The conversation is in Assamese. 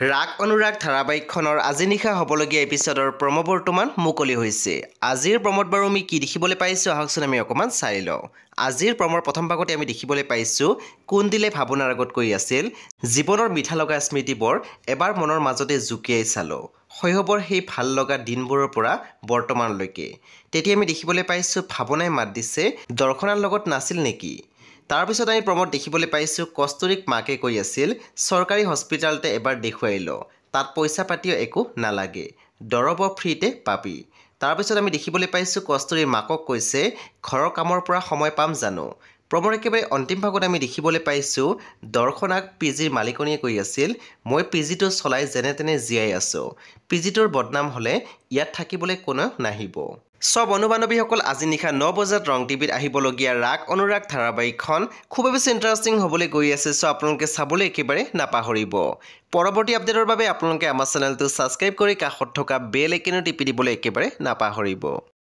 ৰাগ অনুৰাগ ধাৰাবাহিকখনৰ আজি নিশা হ'বলগীয়া এপিছডৰ প্ৰম' বৰ্তমান মুকলি হৈছে। আজিৰ প্ৰম'ত বাৰু আমি কি দেখিবলৈ পাইছোঁ আহকচোন আমি অকণমান চাই লওঁ। আজিৰ প্ৰম'ৰ প্ৰথম ভাগতে আমি দেখিবলৈ পাইছোঁ কুন্দিলে ভাৱনাৰ আগত কৈ আছিল, জীৱনৰ মিঠা লগা স্মৃতিবোৰ এবাৰ মনৰ মাজতে জুকিয়াই চালোঁ। শৈশৱৰ সেই ভাল লগা দিনবোৰৰ পৰা বৰ্তমানলৈকে। তেতিয়া আমি দেখিবলৈ পাইছোঁ ভাৱনাই মাত দিছে, দৰ্শনাৰ লগত নাছিল নেকি? তাৰপিছত আমি প্ৰম'ত দেখিবলৈ পাইছোঁ কস্তুৰীক মাকে কৈ আছিল, চৰকাৰী হস্পিটালতে এবাৰ দেখুৱাই ল, তাত পইচা পাতিও একো নালাগে, দৰৱো ফ্ৰীতে পাবি। তাৰপিছত আমি দেখিবলৈ পাইছোঁ কস্তুৰীৰ মাকক কৈছে, ঘৰৰ কামৰ পৰা সময় পাম জানো? প্ৰম'ৰ একেবাৰে অন্তিম ভাগত আমি দেখিবলৈ পাইছোঁ দৰ্শনাক পিজিৰ মালিকনীয়ে কৈ আছিল, মই পিজিটো চলাই যেনে তেনে জীয়াই আছোঁ। পিজিটোৰ বদনাম হ'লে ইয়াত থাকিবলৈ কোনেও নাহিব। সব অনুবানৱীসকল আজি নিশা 9 বজাত ৰং টিভিত আহিবলগীয়া ৰাগ অনুৰাগ ধাৰাবাহিকখন খুবেই বেছি ইণ্টাৰেষ্টিং হ'বলৈ গৈ আছে, চ' আপোনালোকে চাবলৈ একেবাৰে নাপাহৰিব। পৰৱৰ্তী আপডেটৰ বাবে আপোনালোকে আমাৰ চেনেলটো ছাবস্ক্ৰাইব কৰি কাষত থকা বেল আইকনটো টিপি দিবলৈ একেবাৰে নাপাহৰিব।